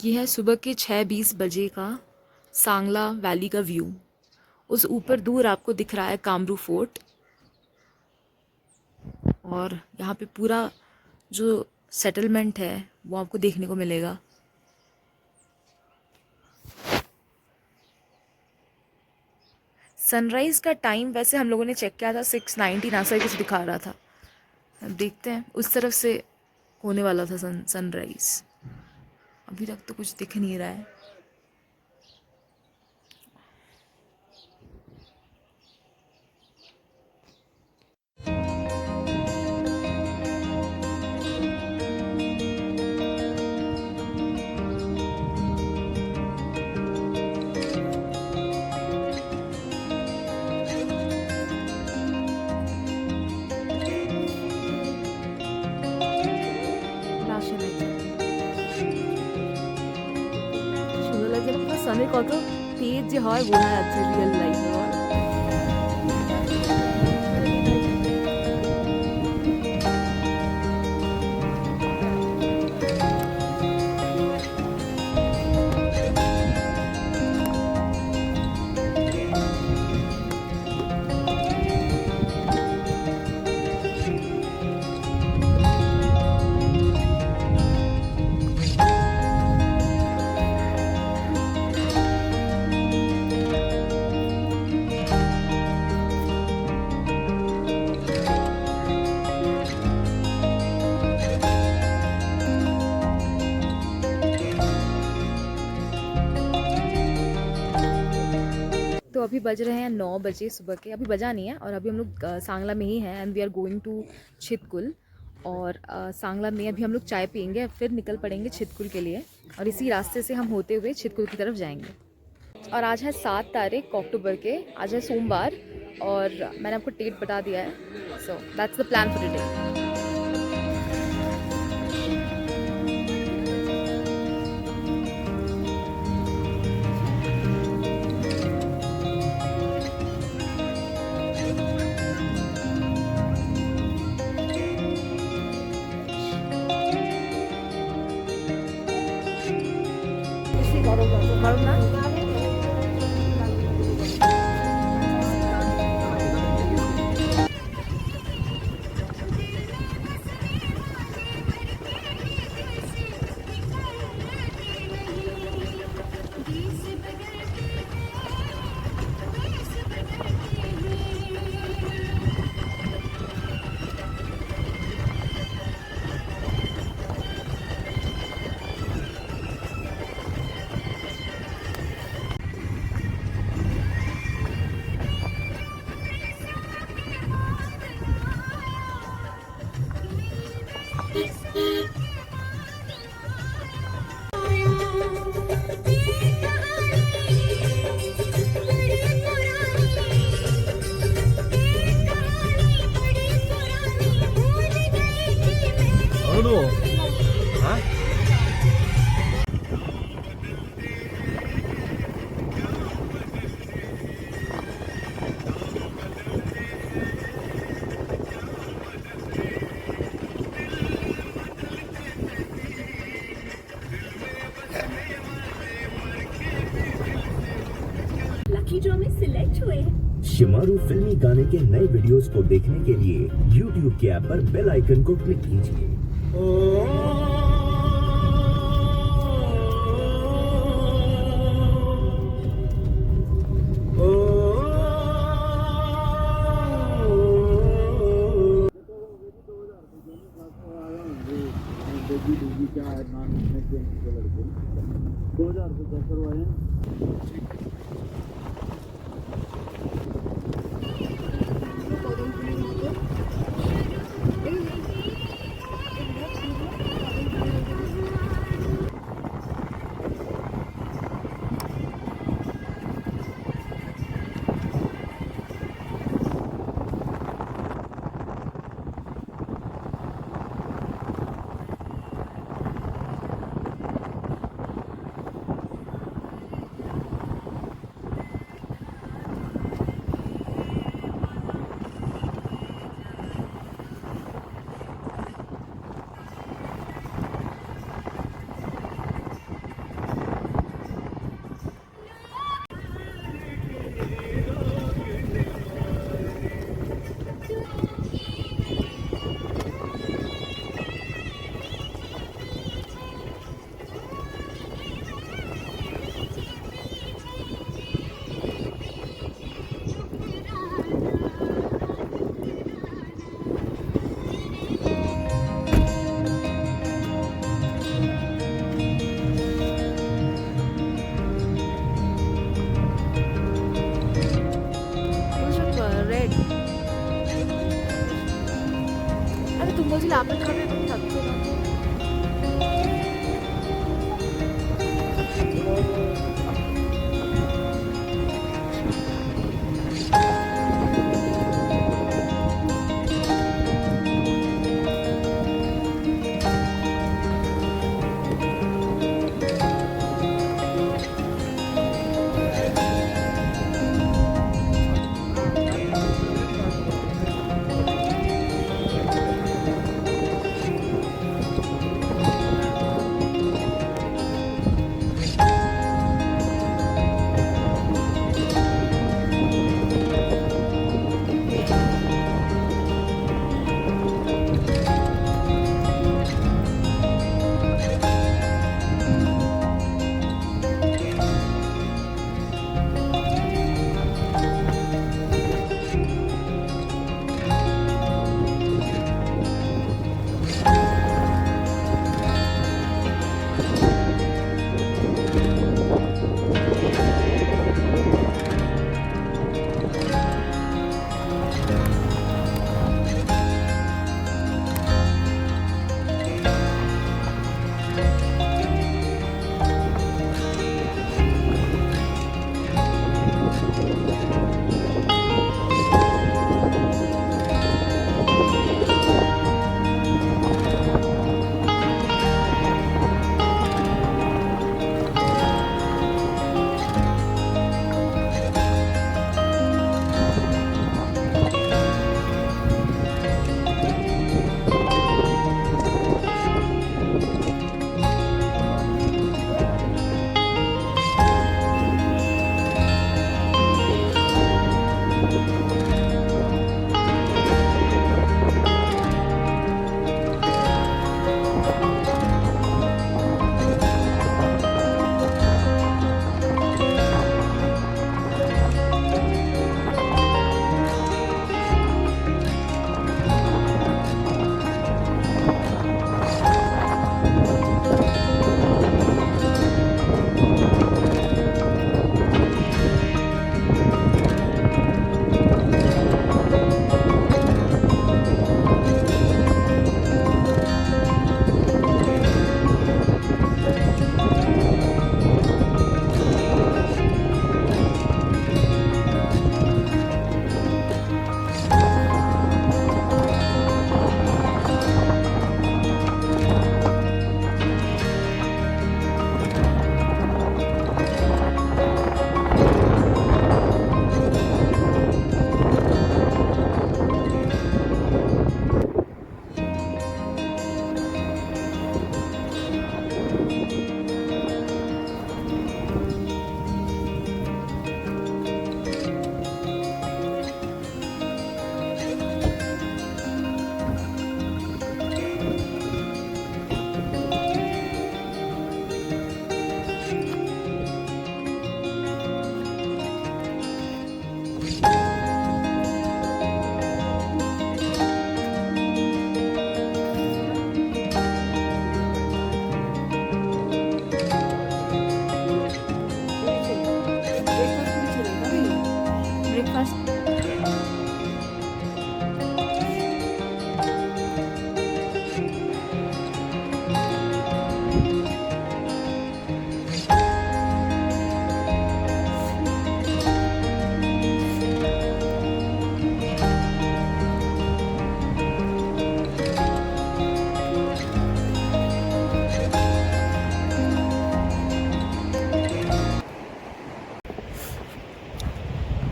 ये है सुबह के 6:20 बजे का सांगला वैली का व्यू। उस ऊपर दूर आपको दिख रहा है कामरू फोर्ट, और यहाँ पे पूरा जो सेटलमेंट है वो आपको देखने को मिलेगा। सनराइज़ का टाइम वैसे हम लोगों ने चेक किया था 6:19 ऐसा ही कुछ दिखा रहा था। अब देखते हैं, उस तरफ से होने वाला था सनराइज़। अभी तक तो कुछ दिख नहीं रहा है। সুন্দর লাগছে না? পুরো সানের কত তেজ যে হয় বোঝা যাচ্ছে রিয়েল লাইফে। तो अभी बज रहे हैं 9 बजे सुबह के। अभी बजा नहीं है, और अभी हम लोग सांगला में ही हैं and we are going to Chitkul. और सांगला में अभी हम लोग चाय पियेंगे, फिर निकल पड़ेंगे छितकुल के लिए, और इसी रास्ते से हम होते हुए छितकुल की तरफ जाएंगे। और आज है 7 तारीख अक्टूबर के, आज है सोमवार, और मैंने आपको डेट बता दिया है। So that's the plan for today. গরম না? ड्रॉ में सिलेक्ट हुए। शिमारू फिल्मी गाने के नए वीडियोस को देखने के लिए YouTube के ऐप पर बेल आइकन को क्लिक कीजिए। अरे तुम मुझे लापत कर रहे हो तब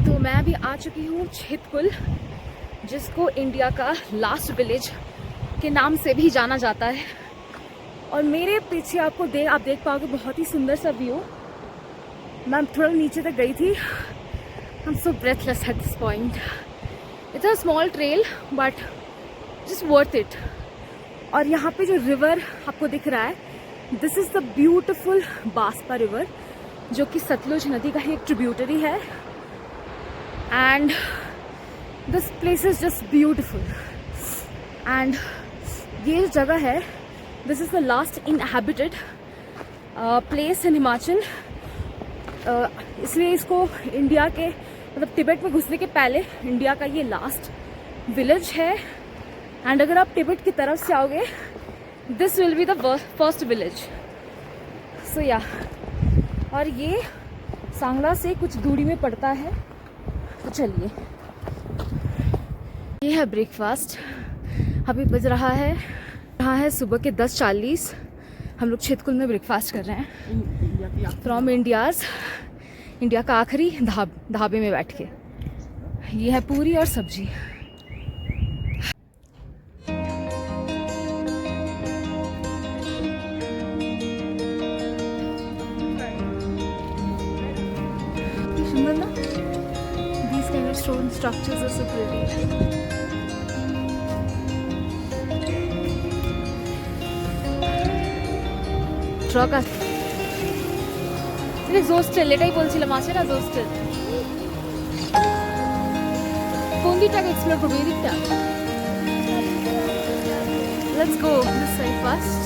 तो मैं अभी आ चुकी हूँ छितकुल, जिसको इंडिया का लास्ट विलेज के नाम से भी जाना जाता है। और मेरे पीछे आप देख पाओगे बहुत ही सुंदर सा व्यू। मैं थोड़ा नीचे तक गई थी। I'm so breathless at this point. It's a small trail but just worth it. और यहाँ पे जो रिवर आपको दिख रहा है, this is the beautiful Baspa river, जो कि सतलुज नदी का ही एक ट्रिब्यूटरी है। And this place is just beautiful. And ये जगह है, this is the last inhabited place in Himachal. इसलिए इसको इंडिया के मतलब तिब्बत में घुसने के पहले इंडिया का ये लास्ट विलेज है। एंड अगर आप टिबेट की तरफ से आओगे, this will be the first village. So yeah, और ये सांगला से कुछ दूरी में पड़ता है। तो चलिए, ये है ब्रेकफास्ट। अभी बज रहा है सुबह के 10:40। हम लोग छितकुल में ब्रेकफास्ट कर रहे हैं फ्रॉम इंडिया का आखिरी ढाबे में बैठ के। ये है पूरी और सब्जी। सुंदर ना, these kind of stone structures are so pretty. Truck আছে, জোস্টেল, এটাই বলছিলাম, আছে না জোস্টেল। কোন দিকটাকে এক্সপ্লোর করবো? এই দিকটা। Let's go this side first.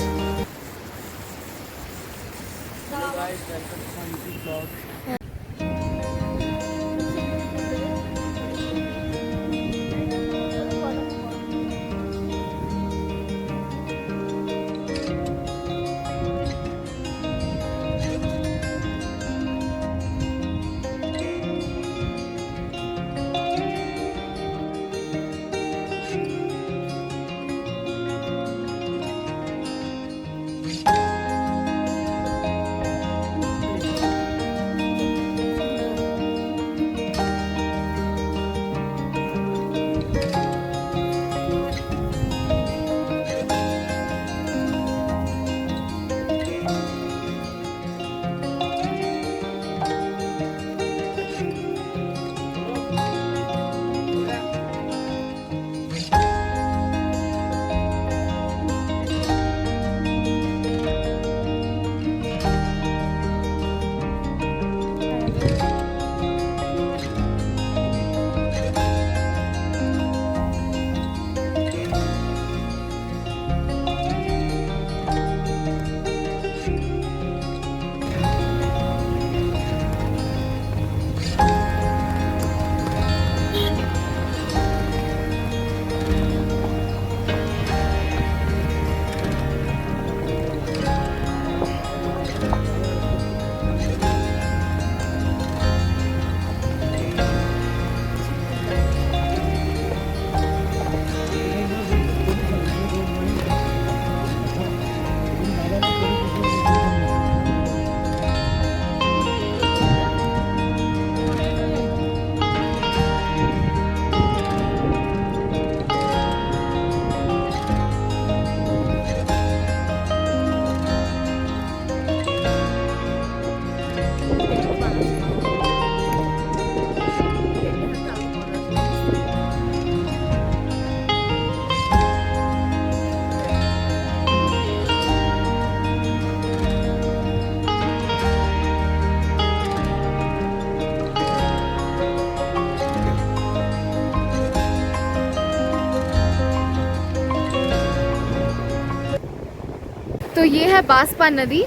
तो ये है बांसपा नदी,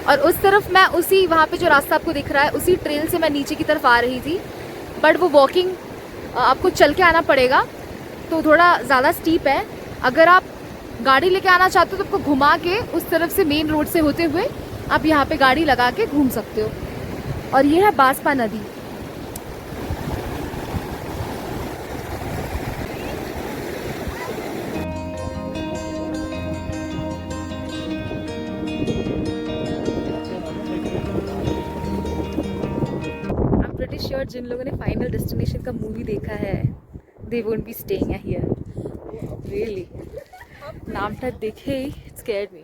और उस तरफ मैं उसी वहाँ पे जो रास्ता आपको दिख रहा है उसी ट्रेल से मैं नीचे की तरफ आ रही थी। बट वो वॉकिंग आपको चल के आना पड़ेगा, तो थोड़ा ज़्यादा स्टीप है। अगर आप गाड़ी लेके आना चाहते हो तो आपको घुमा के उस तरफ से मेन रोड से होते हुए आप यहाँ पे गाड़ी लगा के घूम सकते हो। और ये है बांसपा नदी। श्योर जिन लोगों ने फाइनल डेस्टिनेशन का मूवी देखा है, they won't be staying here. Really, नामटा देखे ही इट स्कैर्ड मी।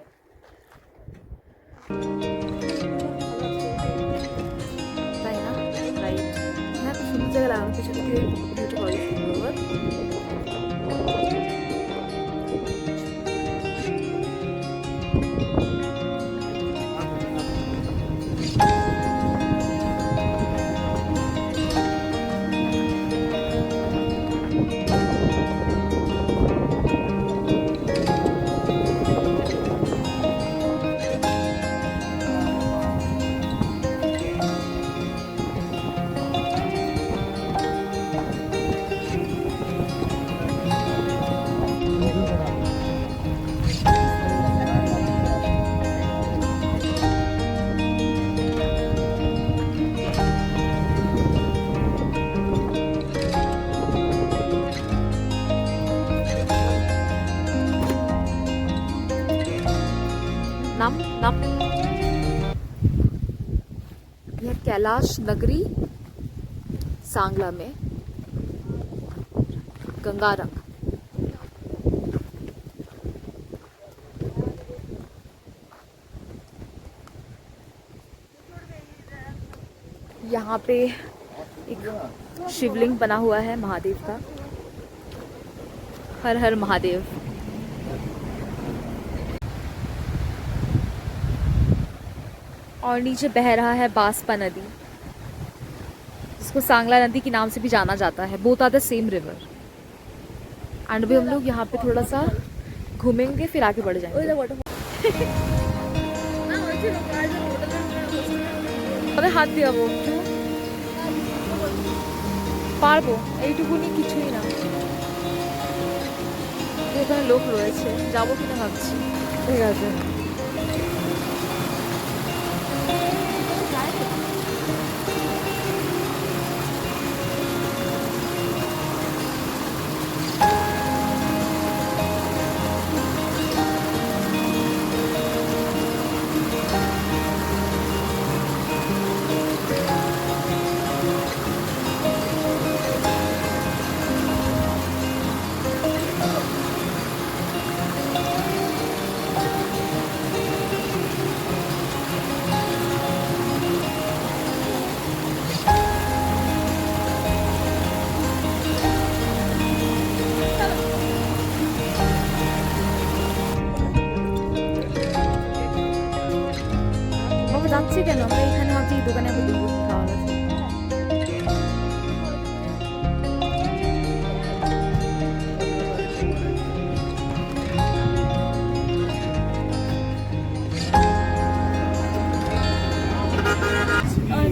राइट, यहाँ पे सुंदर जगह लगा पीछे ब्यूटीफुल यह कैलाश नगरी सांगला में गंगारंग। यहाँ पे एक शिवलिंग बना हुआ है महादेव का। हर हर महादेव। और नीचे बह रहा है बांसपा नदी, जिसको सांगला नदी के नाम से भी जाना जाता है। Both are the same river. And भी हम लोग यहाँ पे थोड़ा सा घूमेंगे, फिर आगे बढ़ जाएंगे। अरे हाथ दिया वो পারবো এইটুকুনি কিছুই না। এখানে লোক রয়েছে, যাবো কিনা ভাবছি। ঠিক আছে, যাচ্ছি কেন আমরা এখানে? ভাবছি এই দোকানে আবার দেখবো কি খাওয়া গেছে।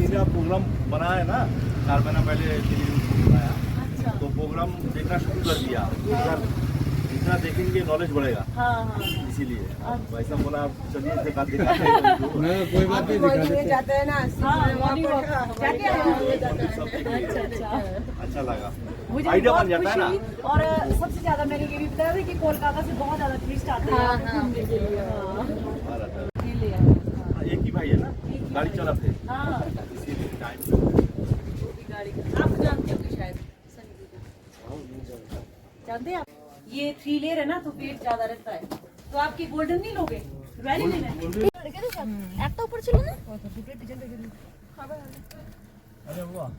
मेरा प्रोग्राम बना है ना 4 महीना पहले दिल्ली में बनाया। तो प्रोग्राम देखना शुरू कर दिया। जितना देखेंगे नॉलेज बढ़ेगा। इसीलिए वैसा बोला आप चलिए दिखाते हैं। कोई बात नहीं, जाते हैं ना। अच्छा लगा, आइडिया बन जाता है ना। और सबसे ज्यादा मैंने ये भी बताया था कि कोलकाता से बहुत ज्यादा टूरिस्ट आते हैं घूमने के लिए। एक ही भाई है ना, गाड़ी चलाते हैं। इसीलिए टाइम आप जानते होंगे शायद, जानते हैं आप? ये 3 लेयर है ना, तो वेट ज्यादा रहता है। तो आपकी गोल्डन नहीं लोगे, रॉयल लेना है। একটা উপর ছিল না, अरे वाह,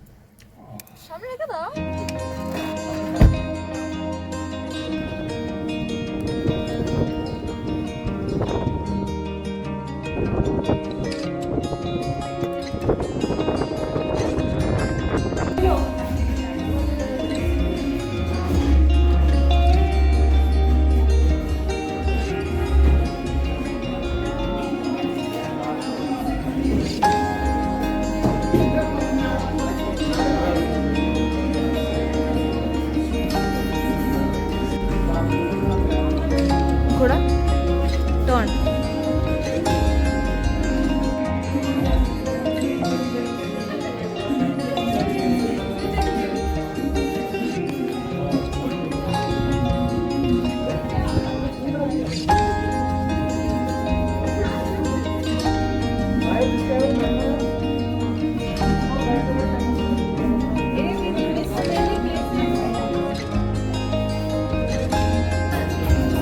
সামনে রেখে দাও। ঘোড়া টর্ন।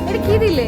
এটা কি দিলে?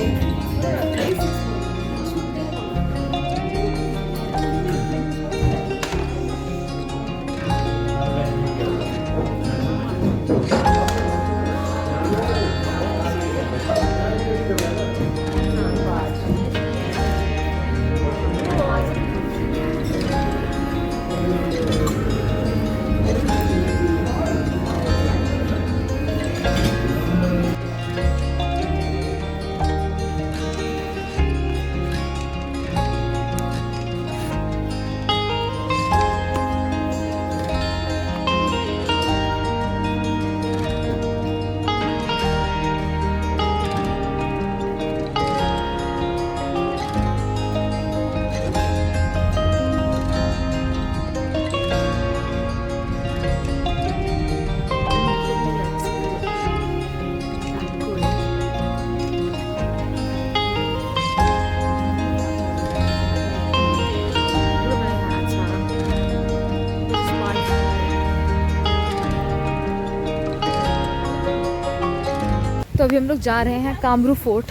तो अभी हम लोग जा रहे हैं कामरू फोर्ट।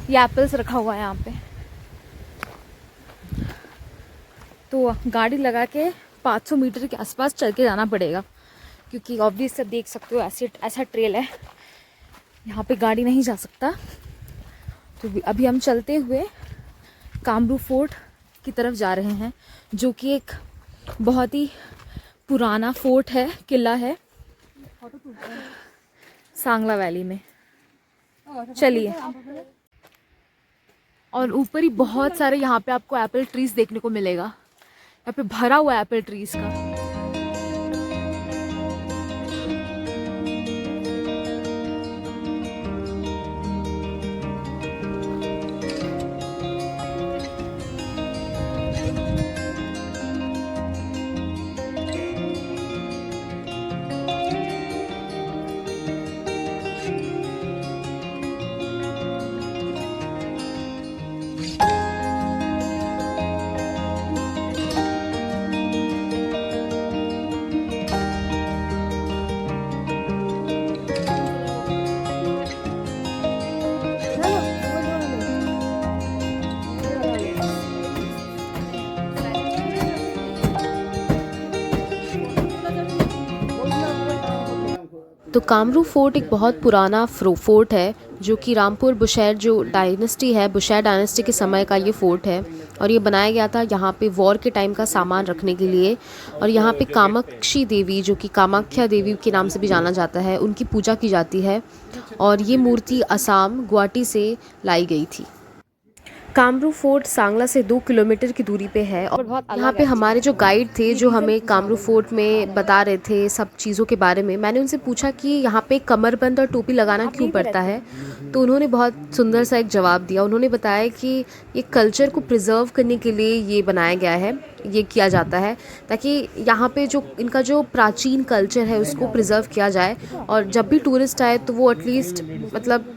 ये एप्पल्स रखा हुआ है यहाँ पे। तो गाड़ी लगा के 500 मीटर के आसपास चल के जाना पड़ेगा, क्योंकि ऑब्वियस से देख सकते हो ऐसा ट्रेल है, यहाँ पे गाड़ी नहीं जा सकता। तो अभी हम चलते हुए कामरू फोर्ट की तरफ जा रहे हैं, जो कि एक बहुत ही पुराना फोर्ट है, किला है सांगला वैली में। चलिए। और ऊपर ही बहुत सारे यहाँ पे आपको एप्पल ट्रीज देखने को मिलेगा। यहाँ पे भरा हुआ है एप्पल ट्रीज का। तो कामरू फोर्ट एक बहुत पुराना फोर्ट है, जो कि रामपुर बुशैर जो डायनेस्टी है, बुशैर डायनेस्टी के समय का ये फोर्ट है। और ये बनाया गया था यहाँ पे वॉर के टाइम का सामान रखने के लिए। और यहाँ पे कामाक्षी देवी, जो कि कामाख्या देवी के नाम से भी जाना जाता है, उनकी पूजा की जाती है। और ये मूर्ति असम गुवाहाटी से लाई गई थी। कामरू फोर्ट सांगला से 2 किलोमीटर की दूरी पे है। और यहाँ पे हमारे जो गाइड थे, जो हमें कामरू फोर्ट में बता रहे थे सब चीज़ों के बारे में, मैंने उनसे पूछा कि यहाँ पे कमरबंद और टोपी लगाना क्यों पड़ता है। तो उन्होंने बहुत सुंदर सा एक जवाब दिया। उन्होंने बताया कि ये कल्चर को प्रिजर्व करने के लिए ये बनाया गया है, ये किया जाता है, ताकि यहाँ पे जो इनका जो प्राचीन कल्चर है उसको प्रिजर्व किया जाए। और जब भी टूरिस्ट आए तो वो एटलीस्ट मतलब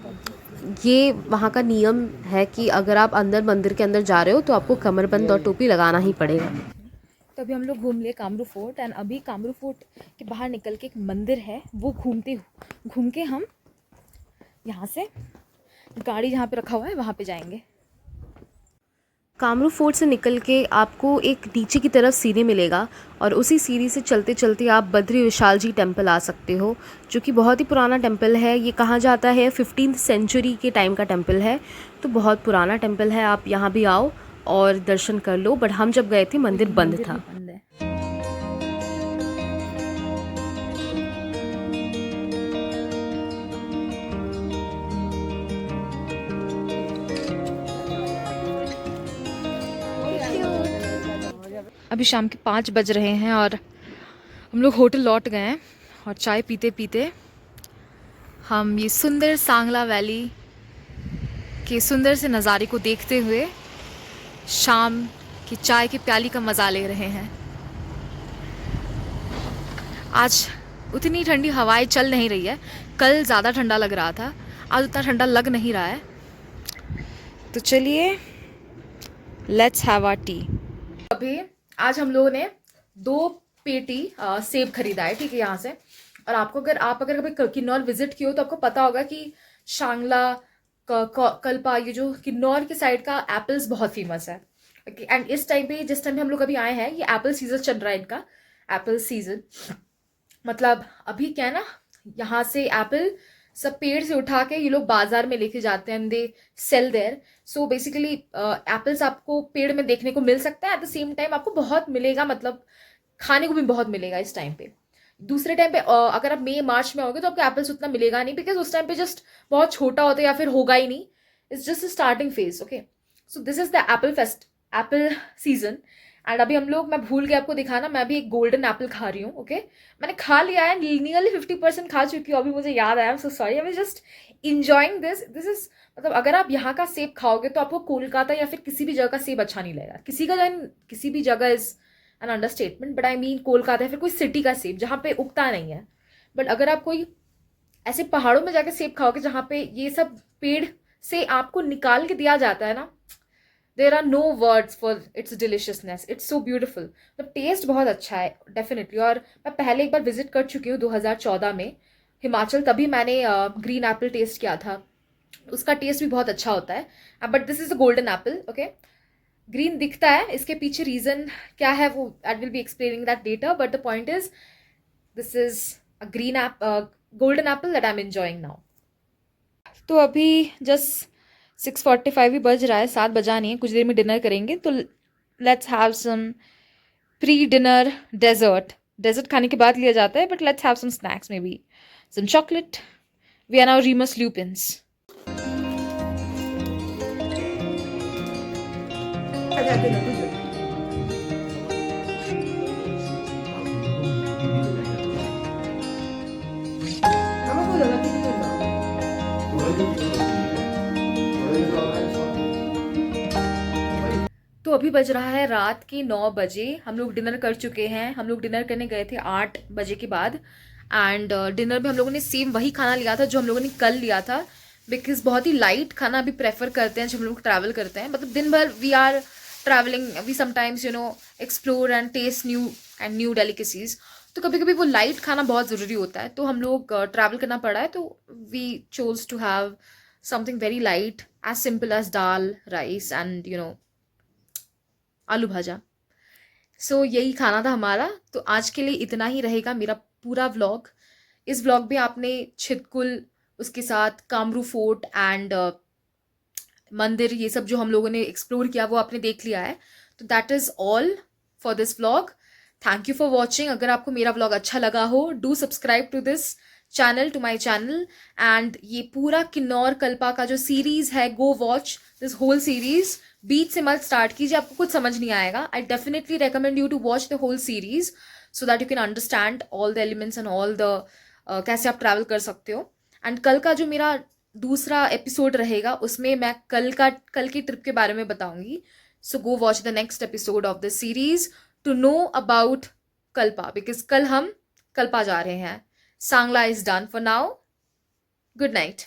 ये वहाँ का नियम है कि अगर आप अंदर मंदिर के अंदर जा रहे हो तो आपको कमरबंद और टोपी लगाना ही पड़ेगा। तो अभी हम लोग घूम लिए कामरू फोर्ट, एंड अभी कामरू फोर्ट के बाहर निकल के एक मंदिर है, वो घूम के हम यहाँ से गाड़ी जहाँ पे रखा हुआ है वहाँ पे जाएंगे। कामरू फोर्ट से निकल के आपको एक नीचे की तरफ सीढ़ी मिलेगा, और उसी सीढ़ी से चलते चलते आप बद्री विशाल जी टेम्पल आ सकते हो, जो कि बहुत ही पुराना टेम्पल है। ये कहा जाता है 15th सेंचुरी के टाइम का टेम्पल है, तो बहुत पुराना टेम्पल है। आप यहाँ भी आओ और दर्शन कर लो। बट हम जब गए थे मंदिर बंद था। अभी शाम के 5 बज रहे हैं और हम लोग होटल लौट गए हैं, और चाय पीते पीते हम ये सुंदर सांगला वैली के सुंदर से नज़ारे को देखते हुए शाम की चाय की प्याली का मज़ा ले रहे हैं। आज उतनी ठंडी हवाएं चल नहीं रही है। कल ज़्यादा ठंडा लग रहा था, आज उतना ठंडा लग नहीं रहा है। तो चलिए, लेट्स हैव आवर टी। अभी आज हम लोगों ने 2 पेटी सेब खरीदा है, ठीक है, यहाँ से। और आपको अगर कभी किन्नौर विजिट किए हो तो आपको पता होगा कि सांगला कल्पा, ये जो किन्नौर के साइड का एप्पल्स बहुत फेमस है। एंड इस टाइम पे, जिस टाइम पे हम लोग अभी आए हैं, ये एप्पल सीजन चल रहा है इनका, एप्पल सीजन। मतलब अभी क्या है ना, यहाँ से एप्पल सब पेड़ से उठा के ये लोग बाजार में लेके जाते हैं, they sell there. So basically apples आपको पेड़ में देखने को मिल सकता है, एट द सेम टाइम आपको बहुत मिलेगा, मतलब खाने को भी बहुत मिलेगा इस टाइम पे। दूसरे टाइम पे अगर आप मई मार्च में आओगे तो आपको एप्पल्स उतना मिलेगा नहीं, बिकॉज उस टाइम पे जस्ट बहुत छोटा होता है या फिर होगा ही नहीं। It's just starting phase. Okay, so this is the Apple season. And अभी हम लोग, मैं भूल गया आपको दिखाना, मैं भी एक गोल्डन एप्पल खा रही हूँ। ओके, मैंने खा लिया है, नियरली 50% खा चुकी हूँ। अभी मुझे याद आया, I am so sorry, I am just enjoying this is, मतलब अगर आप यहाँ का सेब खाओगे तो आपको कोलकाता या फिर किसी भी जगह का सेब अच्छा नहीं लगेगा। किसी भी जगह is an understatement, but I mean Kolkata या फिर कोई सिटी का सेब जहाँ पे उगता नहीं है। बट अगर आप कोई ऐसे पहाड़ों में जाके सेब खाओगे जहाँ पे ये सब पेड़ से आपको निकाल के दिया जाता है ना, there are no words for its deliciousness, it's so beautiful. मतलब टेस्ट बहुत अच्छा है डेफिनेटली। और मैं पहले एक बार विजिट कर चुकी हूँ 2014 में, हिमाचल तभी मैंने ग्रीन एप्पल टेस्ट किया था, उसका टेस्ट भी बहुत अच्छा होता है, but this is a golden apple. Okay, green दिखता है, इसके पीछे रीज़न क्या है वो I will be explaining that later, but the point is this is a green golden apple that I am enjoying now. तो अभी जस्ट 6:45 ही बज रहा है, 7 बजा नहीं है, कुछ देर में डिनर करेंगे. तो let's have some pre dinner dessert खाने के बाद लिया जाता है, but let's have some snacks, maybe some chocolate. We are now Remus Lupin's. तो अभी बज रहा है रात के 9 बजे. हम लोग डिनर कर चुके हैं. हम लोग डिनर करने गए थे 8 बजे के बाद, एंड डिनर में हम लोगों ने सेम वही खाना लिया था जो हम लोगों ने कल लिया था, बिकॉज बहुत ही लाइट खाना अभी प्रेफर करते हैं जब हम लोग ट्रैवल करते हैं. मतलब दिन भर we are travelling, we sometimes explore and test new delicacies. तो कभी कभी वो लाइट खाना बहुत ज़रूरी होता है. तो हम लोग ट्रैवल करना पड़ा है, तो we chose to have something very light, as simple as dal, rice and aloo bhaja. सो यही खाना था हमारा. तो आज के लिए इतना ही रहेगा मेरा पूरा व्लॉग. इस व्लॉग में आपने छितकुल, उसके साथ कामरू फोर्ट एंड मंदिर, ये सब जो हम लोगों ने एक्सप्लोर किया वो आपने देख लिया है. तो that is all for this vlog. Thank you for watching. अगर आपको मेरा व्लॉग अच्छा लगा हो, do subscribe to this channel, to my channel. And ये पूरा किन्नौर कल्पा का जो सीरीज़ है, go watch this whole series. बीच से मत स्टार्ट कीजिए, आपको कुछ समझ नहीं आएगा. I definitely recommend you to watch the whole series so that you can understand all the elements and all the कैसे आप ट्रैवल कर सकते हो. एंड कल का जो मेरा दूसरा एपिसोड रहेगा उसमें मैं कल की ट्रिप के बारे में बताऊंगी. So go watch the next episode of this series to know about Kalpa, because कल हम कल्पा जा रहे हैं. Sangla is done for now. Good night.